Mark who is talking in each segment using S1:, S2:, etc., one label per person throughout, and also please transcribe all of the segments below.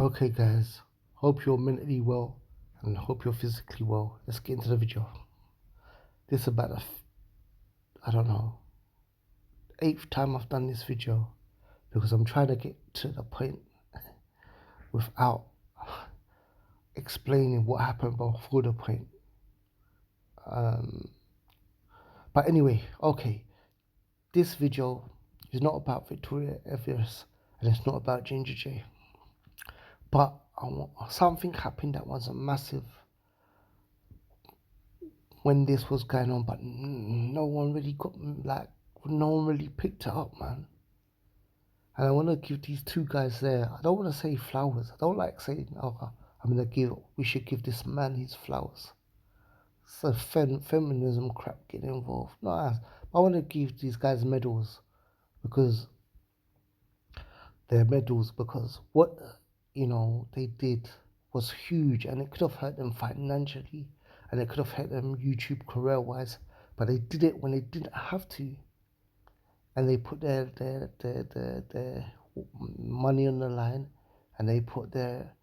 S1: Okay, guys, hope you're mentally well and hope you're physically well. Let's get into the video. This is about I don't know, 8th time I've done this video because I'm trying to get to the point without explaining what happened before the point. But anyway, okay, this video is not about Victoria Everest and it's not about Ginger J. But something happened that was a massive when this was going on, but no one really picked it up, man. And I want to give these two guys there, I don't want to say flowers. I don't like saying, we should give this man his flowers. It's a feminism crap getting involved. No, I want to give these guys medals because what, they did was huge, and it could have hurt them financially and it could have hurt them YouTube career wise, but they did it when they didn't have to, and they put their money on the line, and they put their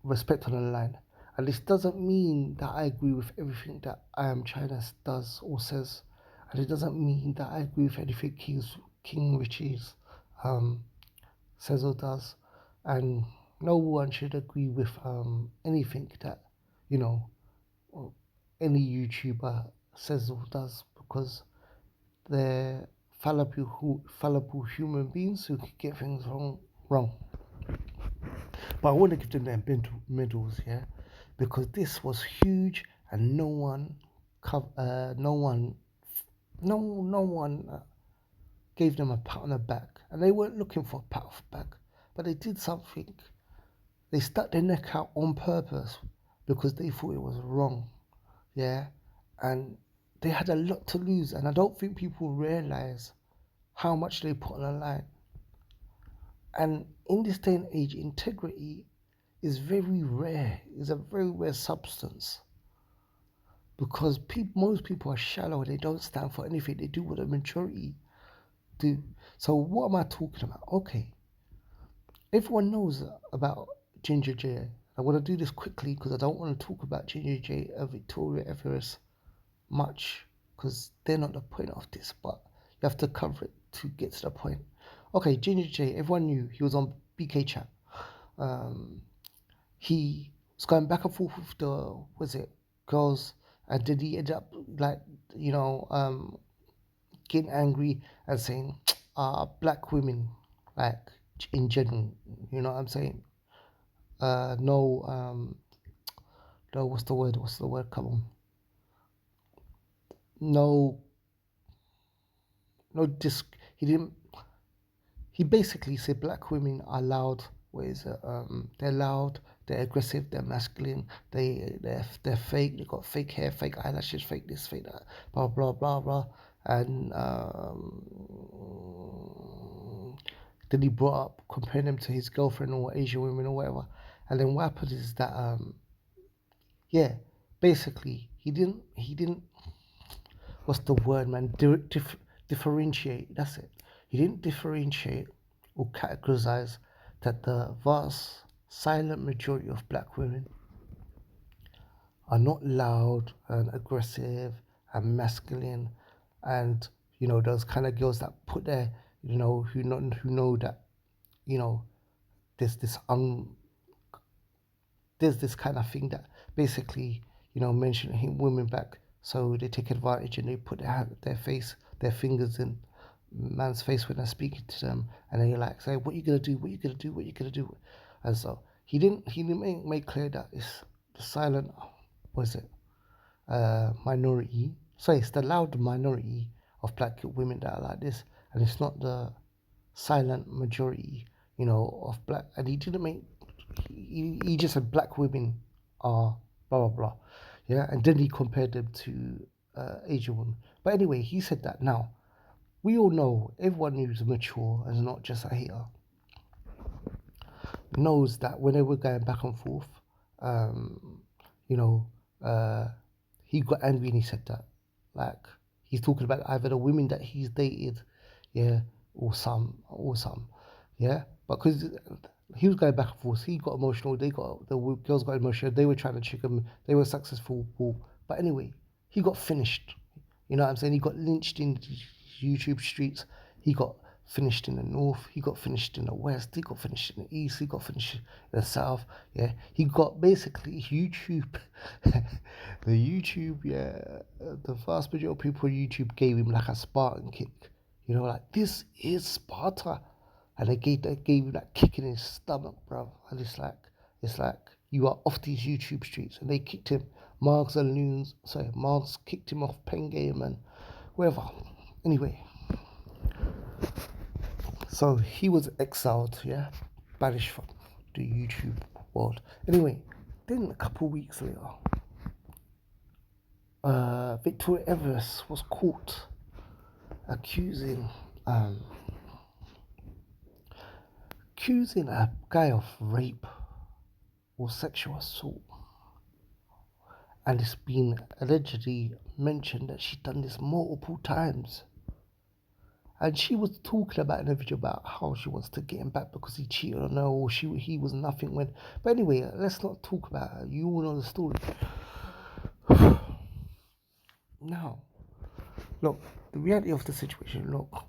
S1: respect on the line. And this doesn't mean that I agree with everything that China does or says, and it doesn't mean that I agree with anything kingrichez says or does, and no one should agree with anything that any YouTuber says or does, because they're fallible human beings who can get things wrong. But I want to give them their medals, yeah, because this was huge, and no one gave them a pat on the back, and they weren't looking for a pat on the back, but they did something. They stuck their neck out on purpose because they thought it was wrong, yeah, and they had a lot to lose, and I don't think people realize how much they put on the line. And in this day and age, integrity is very rare. It's a very rare substance, because most people are shallow. They don't stand for anything. They do what the majority do. So what am I talking about? Okay, everyone knows about Ginger J. I want to do this quickly because I don't want to talk about Ginger J and Victoria Everest much, because they're not the point of this, but you have to cover it to get to the point. Okay, Ginger J, everyone knew he was on BK Chat. He was going back and forth with the girls, and did he end up getting angry and saying black women, like, in general, you know what I'm saying? No, what's the word? Come on. He basically said black women are loud. They're loud, they're aggressive, they're masculine, they're fake, they got fake hair, fake eyelashes, fake this, fake that, blah blah blah blah. And then he brought up comparing them to his girlfriend or Asian women or whatever. And then what happened is that basically he didn't what's the word, man? Differentiate. That's it. He didn't differentiate or categorize that the vast, silent majority of black women are not loud and aggressive and masculine, and those kind of girls that put their who know that there's this kind of thing that basically mentioning women back, so they take advantage and they put their fingers in man's face when they're speaking to them, and then you're like, say, what you gonna do, and so he didn't make clear that it's the silent minority. Sorry, it's the loud minority of black women that are like this, and it's not the silent majority of black. And he didn't make he just said black women are blah blah blah, yeah, and then he compared them to Asian women. But anyway, he said that. Now we all know, everyone who's mature and not just a hater knows that when they were going back and forth, he got angry and he said that, like, he's talking about either the women that he's dated, yeah, or some, yeah. But because he was going back and forth, he got emotional. The girls got emotional. They were trying to trick him. They were successful. But anyway, he got finished. You know what I'm saying? He got lynched in the YouTube streets. He got finished in the north. He got finished in the west. He got finished in the east. He got finished in the south. Yeah, he got basically YouTube. The YouTube, yeah, the vast majority of people on YouTube gave him like a Spartan kick. You know, like this is Sparta, and they gave him that kick in his stomach, bro. And it's like you are off these YouTube streets, and they kicked him. Marks kicked him off Pen Game and wherever. Anyway, so he was exiled, yeah, banished from the YouTube world. Anyway, then a couple of weeks later, Victoria Everest was caught accusing a guy of rape or sexual assault, and it's been allegedly mentioned that she'd done this multiple times. And she was talking about in a video about how she wants to get him back because he cheated on her, or he was nothing when. But anyway, let's not talk about her. You all know the story. Now, look, the reality of the situation. Look,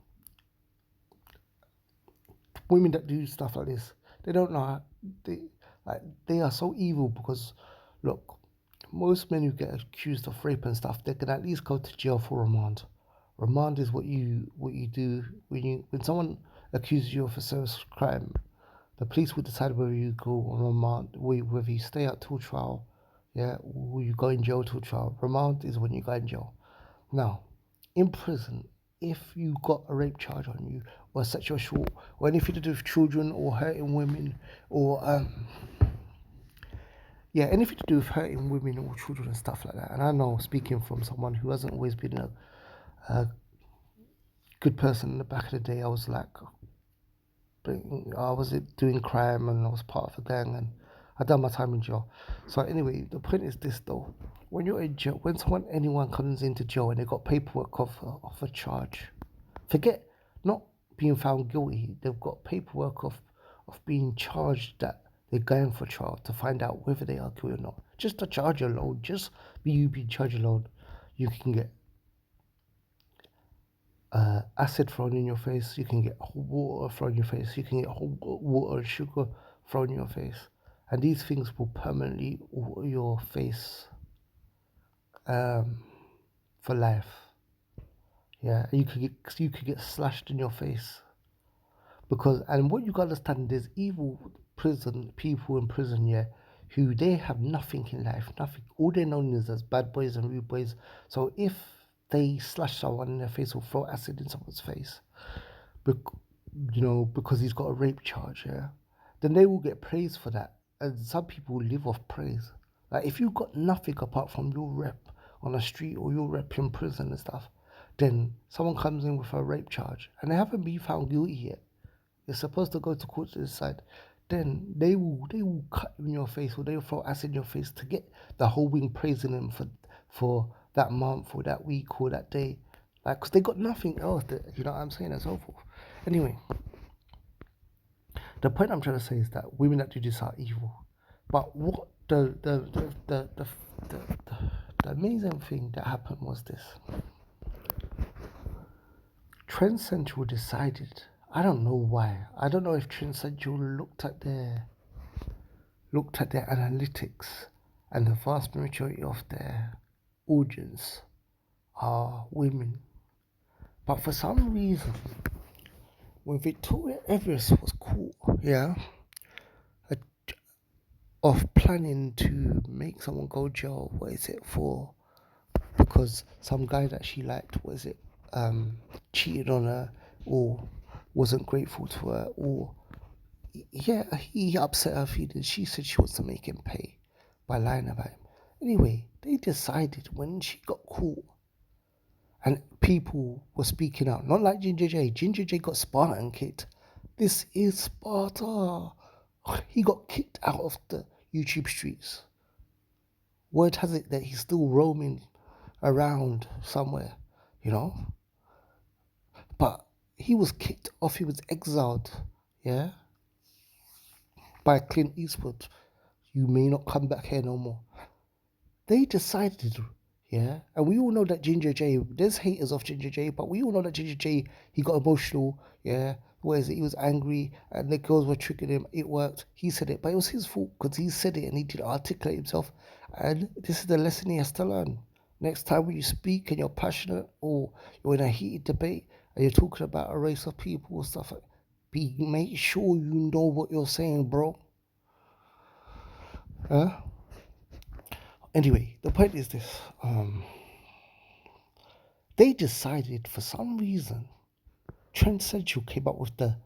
S1: women that do stuff like this, they don't know how, they are so evil because, look, most men who get accused of rape and stuff, they can at least go to jail for remand. Remand is what you do when someone accuses you of a serious crime. The police will decide whether you go on remand, whether you stay out till trial, yeah, or you go in jail till trial. Remand is when you go in jail. Now, in prison, if you got a rape charge on you, or sexual assault, or anything to do with children, or hurting women, or anything to do with hurting women or children and stuff like that. And I know, speaking from someone who hasn't always been a good person in the back of the day, I was doing crime and I was part of a gang and I done my time in jail. So anyway, the point is this though: when you're in jail, when anyone comes into jail and they got paperwork of a charge, forget not being found guilty. They've got paperwork of being charged that they're going for trial to find out whether they are guilty or not. Just the charge alone, just you being charged alone, you can get acid thrown in your face, you can get water thrown in your face, you can get water and sugar thrown in your face, and these things will permanently alter your face for life. Yeah, you could get slashed in your face and what you gotta understand, there's evil people in prison, yeah, who they have nothing in life, nothing. All they're known as bad boys and rude boys. So if they slash someone in their face or throw acid in someone's face, because he's got a rape charge, yeah, then they will get praise for that. And some people live off praise. Like if you got nothing apart from your rep on the street or your rep in prison and stuff, then someone comes in with a rape charge and they haven't been found guilty yet. You're supposed to go to court to decide. Then they will cut in your face or they will throw acid in your face to get the whole wing praising them for that month or that week or that day, like, because they got nothing else. You know what I'm saying, and so forth. Anyway, the point I'm trying to say is that women that do this are evil. But what the amazing thing that happened was this: Trend Central decided. I don't know why. I don't know if Trend Central looked at their analytics, and the vast majority of their audience are women. But for some reason, when Victoria Everest was caught, yeah, of planning to make someone go jail, what is it for? Because some guy that she liked, cheated on her or wasn't grateful to her, or he upset her feelings. She said she wants to make him pay by lying about him. Anyway, they decided when she got caught and people were speaking out, not like Ginger J. Ginger J got Spartan kicked. This is Sparta. He got kicked out of the YouTube streets. Word has it that he's still roaming around somewhere, But he was kicked off, he was exiled, yeah? by Clint Eastwood. You may not come back here no more. They decided, yeah, and we all know that Ginger J, there's haters of Ginger J, but we all know that Ginger J, he got emotional, yeah, where is it? He was angry, and the girls were triggering him. It worked. He said it, but it was his fault because he said it and he didn't articulate himself. And this is the lesson he has to learn. Next time when you speak and you're passionate or you're in a heated debate and you're talking about a race of people or stuff, make sure you know what you're saying, bro. Huh? Anyway, the point is this. They decided for some reason, Trent Central came up with the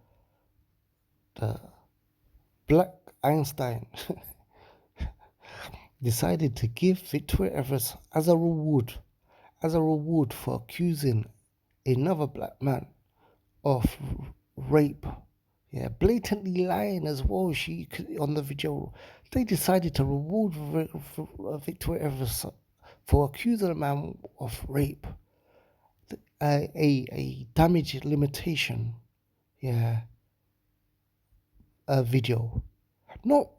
S1: Black Einstein, decided to give Victoria Everett as a reward for accusing another black man of rape. Yeah, blatantly lying as well. She on the video. They decided to reward Victoria Everett for accusing a man of rape. A damage limitation, yeah, a video. Not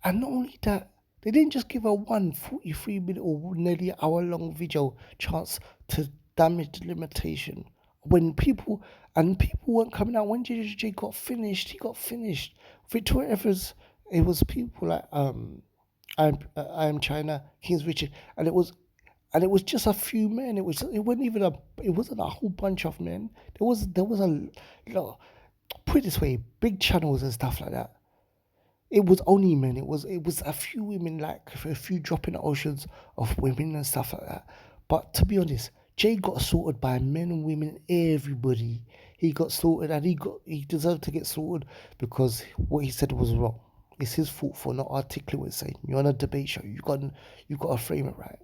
S1: and not only that, they didn't just give her 43-minute or nearly hour-long video chance to damage limitation. When people weren't coming out when JJ got finished, he got finished. Victoria Evers, it was people like I am China, King's Richard, and it was just a few men. It wasn't a whole bunch of men. There was a look, put it this way, big channels and stuff like that. It was only men. It was a few women, like a few drop in the oceans of women and stuff like that. But to be honest, Jay got sorted by men and women, everybody. He got sorted, and he deserved to get sorted because what he said was wrong. It's his fault for not articulating what he's saying. You're on a debate show. You got to frame it right.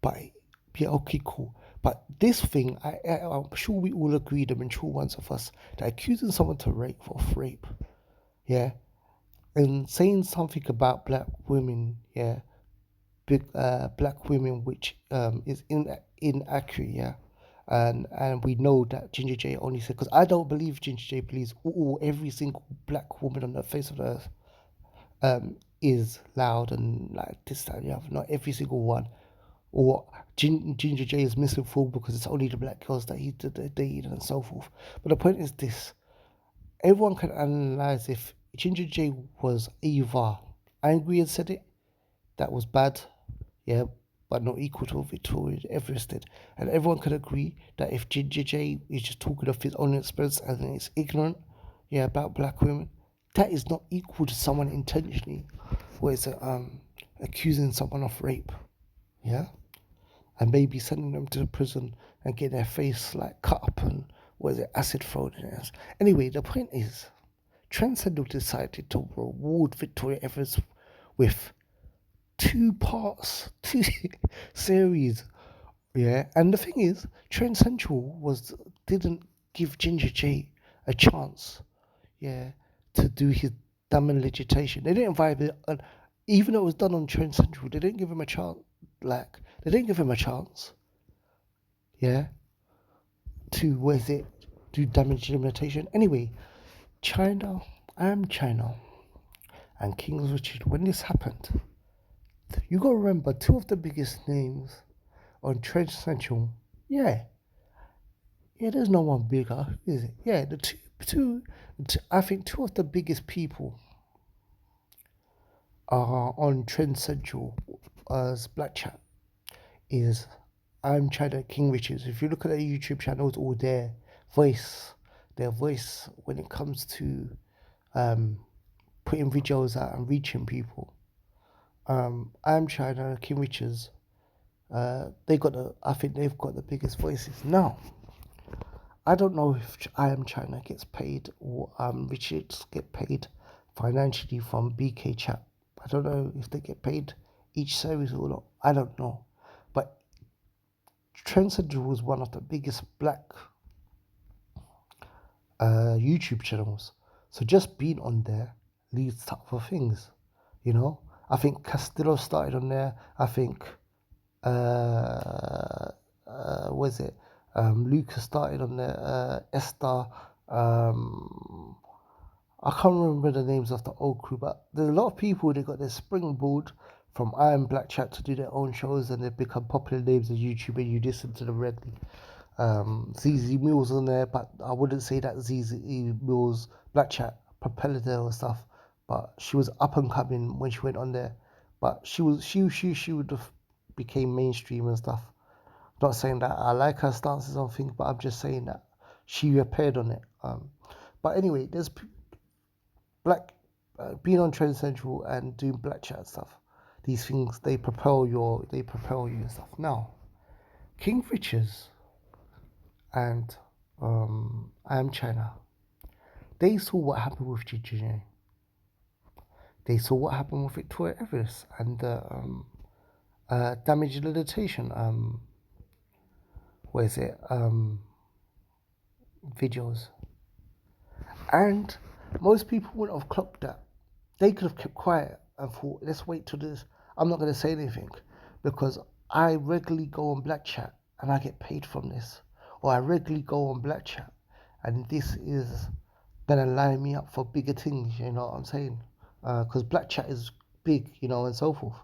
S1: But yeah, okay, cool. But this thing, I'm sure we all agree, the mature ones of us, that accusing someone of rape, yeah, and saying something about black women, yeah, black women, which is inaccurate, yeah, and we know that Ginger J only said, because I don't believe Ginger J believes every single black woman on the face of the earth is loud and like this, that, and the other. Not every single one. Or Ginger J is misinformed because it's only the black girls that he dated and so forth. But the point is this: everyone can analyze if Ginger J was either angry and said it, that was bad, yeah, but not equal to what Victoria Everest did. And everyone can agree that if Ginger J is just talking of his own experience and is ignorant, yeah, about black women, that is not equal to someone intentionally, where it's accusing someone of rape, yeah, and maybe sending them to the prison and get their face like cut up and acid thrown in it. Anyway, the point is, Transcendental decided to reward Victoria Evans with 2 parts, 2 series. Yeah, and the thing is, Trent Central didn't give Ginger J a chance, yeah, to do his damn legislation. They didn't invite him, even though it was done on Trent Central, they didn't give him a chance. Like, they didn't give him a chance, yeah, to do damage limitation. Anyway, China, I am China, and King Richard. When this happened, you gotta remember 2 of the biggest names on Trade Central. Yeah, there's no one bigger, is it? Yeah, the two, I think 2 of the biggest people are on Trend Central as Black Chat is I'm China, King Richards. If you look at their YouTube channels or their voice when it comes to putting videos out and reaching people. I'm China, King Richards. I think they've got the biggest voices. Now, I don't know if I Am China gets paid or Richards get paid financially from BK Chat. I don't know if they get paid each series or not. I don't know. But Trent Central was one of the biggest black YouTube channels. So just being on there leads to other things, you know. I think Castillo started on there. I think Lucas started on there. Esther. I can't remember the names of the old crew, but there's a lot of people, they got their springboard from I Am Black Chat to do their own shows, and they've become popular names on YouTube, and you listen to them regularly. Zezemillz on there, but I wouldn't say that Zezemillz Black Chat propelled her or stuff, but she was up and coming when she went on there. But she would have became mainstream and stuff. Not saying that I like her stances or things, but I'm just saying that she appeared on it. But anyway, there's black being on Trend Central and doing Black Chat stuff. These things, they propel you and stuff. Now, kingrichez and I Am China, they saw what happened with Ginger. They saw what happened with Victoria Everest and damage limitation. What is it? Videos. And most people wouldn't have clocked that. They could have kept quiet and thought, let's wait till this. I'm not going to say anything because I regularly go on Black Chat and I get paid from this. Or I regularly go on Black Chat and this is going to line me up for bigger things, you know what I'm saying? Because Black Chat is big, you know, and so forth.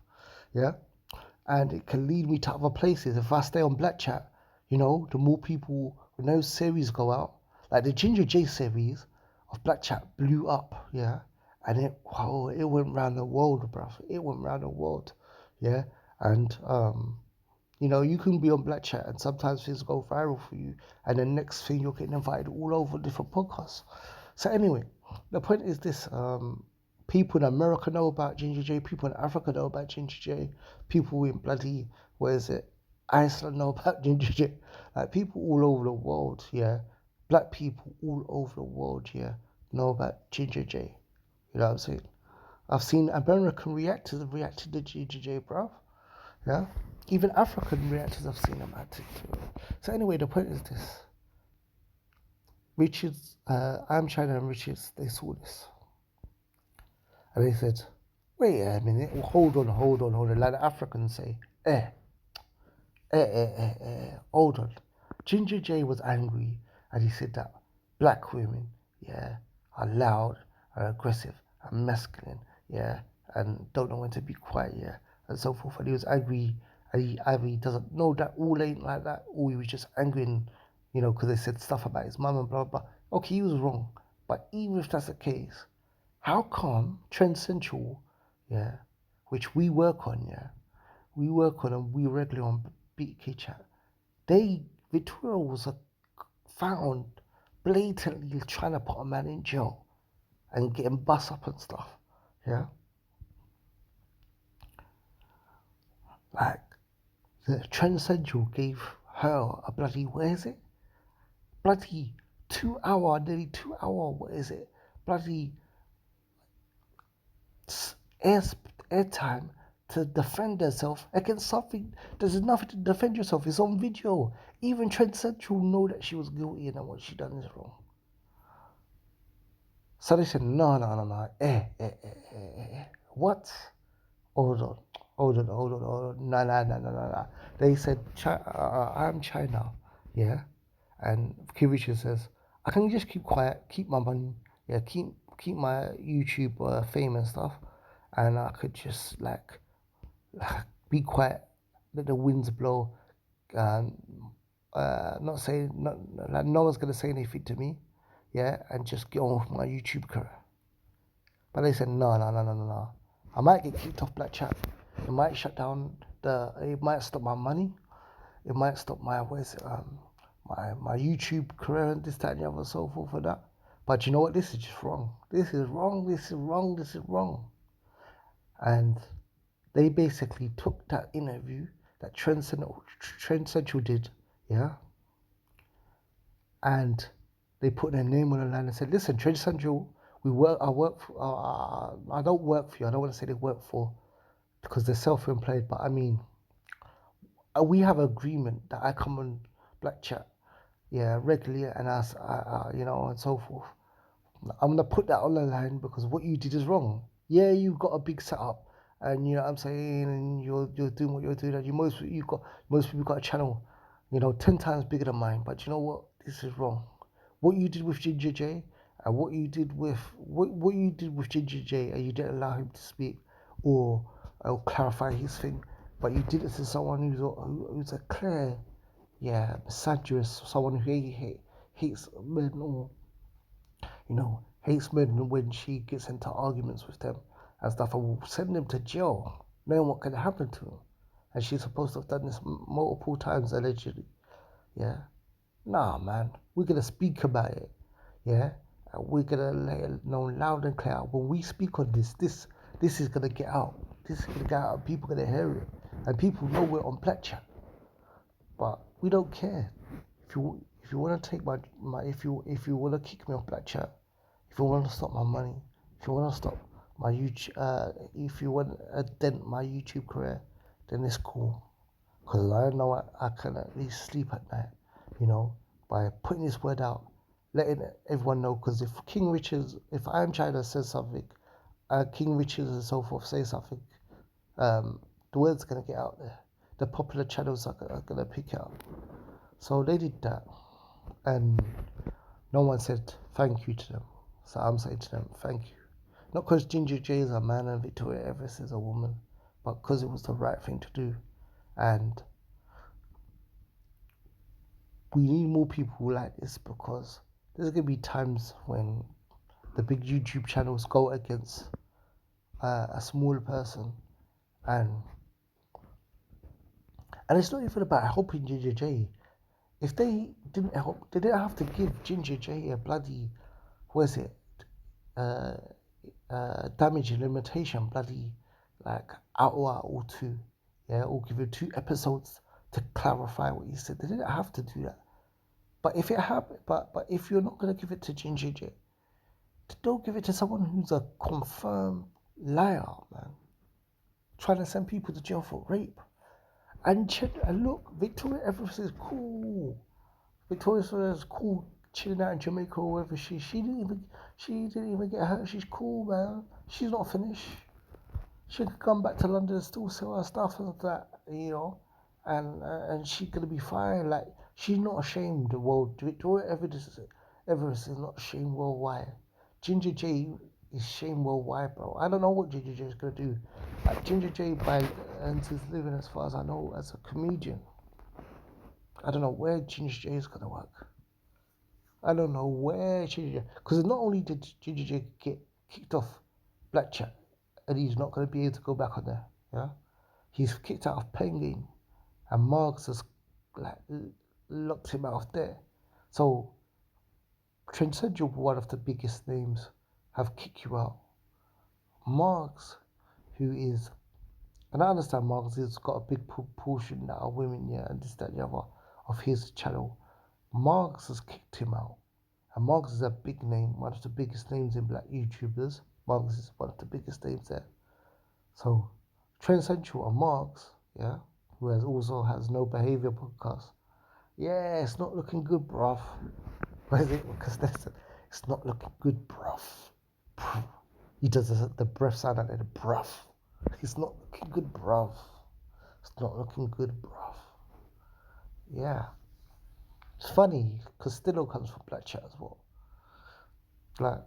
S1: Yeah? And it can lead me to other places. If I stay on Black Chat, you know, the more people, when those series go out, like the Ginger J series of Black Chat blew up, yeah? And it went round the world, bruv. It went round the world, yeah? And, you know, you can be on Black Chat and sometimes things go viral for you. And the next thing, you're getting invited all over different podcasts. So anyway, the point is this. People in America know about Ginger J. People in Africa know about Ginger J. People in bloody, where is it? Iceland know about Ginger J. Like people all over the world, yeah. Black people all over the world, yeah, know about Ginger J. You know what I'm saying? I've seen American reactors reacted to Ginger J, bro. Yeah? Even African reactors, I've seen them acting to it. So anyway, the point is this. Richards, I'm China and Richards, they saw this. And they said, wait a minute, hold on. Like the Africans say, hold on. Ginger J was angry and he said that black women, yeah, are loud, are aggressive, and masculine, yeah, and don't know when to be quiet, yeah, and so forth. And he was angry, and he either he doesn't know that all ain't like that, or he was just angry, and, you know, because they said stuff about his mum and blah, blah, blah. Okay, he was wrong. But even if that's the case, how come Trend Central, yeah, which we work on, yeah, we work on and we regularly on BK Chat, Victoria was found blatantly trying to put a man in jail and getting bust up and stuff, yeah? Like, the Trend Central gave her a bloody, where is it? Bloody 2 hour, nearly 2 hour, what is it? Bloody airtime to defend herself against something. There's nothing to defend yourself. It's on video. Even Trend Central know that she was guilty and that what she done is wrong. So they said, no. What? Hold on. No. They said, I'm China, yeah? And kingrichez says, I can just keep quiet, keep my money, yeah, keep my YouTube fame and stuff, and I could just like be quiet, let the winds blow, not saying, like no one's gonna say anything to me, yeah, and just get on with my YouTube career. But they said no. I might get kicked off Black Chat. It might shut down it might stop my money. It might stop my my YouTube career and this, that, and the other, so forth for that. But you know what? This is just wrong. This is wrong. And they basically took that interview that Trend Central did, yeah, and they put their name on the line and said, listen, Trend Central, I don't work for you. I don't want to say they work for, because they're self-employed, but I mean, we have an agreement that I come on Black Chat, yeah, regularly, and you know, and so forth. I'm gonna put that on the line because what you did is wrong. Yeah, you've got a big setup, and you know what I'm saying, and you're doing what you're doing, and most people got a channel, you know, 10 times bigger than mine. But you know what? This is wrong. What you did with Ginger J And what you did with what you did with Ginger J, and you didn't allow him to speak or clarify his thing, but you did it to someone who's a clear, yeah, misandrous, someone who hates men, or hates men when she gets into arguments with them and stuff, and will send them to jail, knowing what can happen to them. And she's supposed to have done this multiple times allegedly. Yeah, nah, man, we're gonna speak about it. Yeah, and we're gonna let it know loud and clear. When we speak on this is gonna get out. This is gonna get out, and people gonna hear it, and people know we're on Black Chat. But we don't care. If you want to take my if you want to kick me off Black Chat, if you want to stop my money, if you want to stop my YouTube, if you want to dent my YouTube career, then it's cool. Because I know I can at least sleep at night, by putting this word out, letting everyone know. Because if I Am China says something, King Richard and so forth say something, the word's gonna get out there. The popular channels are gonna pick it up. So they did that, and no one said thank you to them. So I'm saying to them, thank you. Not because Ginger J is a man and Victoria Everest is a woman, but because it was the right thing to do. And we need more people like this, because there's going to be times when the big YouTube channels go against a small person. And it's not even about helping Ginger J. If they didn't help, they didn't have to give Ginger J a bloody, what is it, uh, damage and limitation, bloody, like, hour or two, yeah, or give him 2 episodes to clarify what he said. They didn't have to do that. But if it happened, but if you're not gonna give it to Ginger J, don't give it to someone who's a confirmed liar, man, trying to send people to jail for rape. And look, Victoria Everest is cool. Victoria is cool, chilling out in Jamaica or wherever she didn't even get hurt. She's cool, man. She's not finished. She could come back to London and still sell her stuff and that, and she's gonna be fine. Like, she's not ashamed. Well, Victoria Everest is not ashamed worldwide. Ginger J is shamed worldwide, bro. I don't know what Ginger J is gonna do. Like, Ginger J earns his living, as far as I know, as a comedian. I don't know where Ginger J is gonna work. I don't know where Ginger J, because not only did Ginger J get kicked off Black Chat, and he's not gonna be able to go back on there. Yeah, he's kicked out of Penguin, and Marks has like locked him out of there. So Transcendental, one of the biggest names, have kicked you out. Marks, who is, and I understand Marks has got a big portion that are women, yeah, and this, that, and the other of his channel. Marks has kicked him out. And Marks is a big name, one of the biggest names in black YouTubers. Marks is one of the biggest names there. So, Trend Central and Marks, yeah, who also has No Behavior podcast. Yeah, it's not looking good, bruv. What is it? Because it's not looking good, bruv. He does the breath sound like the bruv. It's not looking good, bruv. It's not looking good, bruv. Yeah. It's funny, because Stillo comes from Black Chat as well. Like,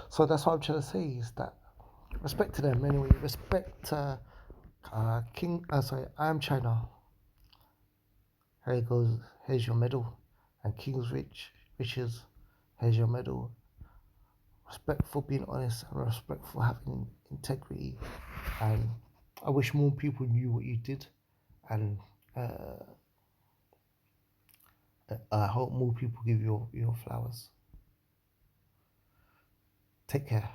S1: so that's what I'm trying to say, is that respect to them anyway. Respect to I Am China. Here it goes. Here's your medal. And Riches, here's your medal. Respect for being honest, and respect for having integrity. And I wish more people knew what you did. And I hope more people give you your flowers. Take care.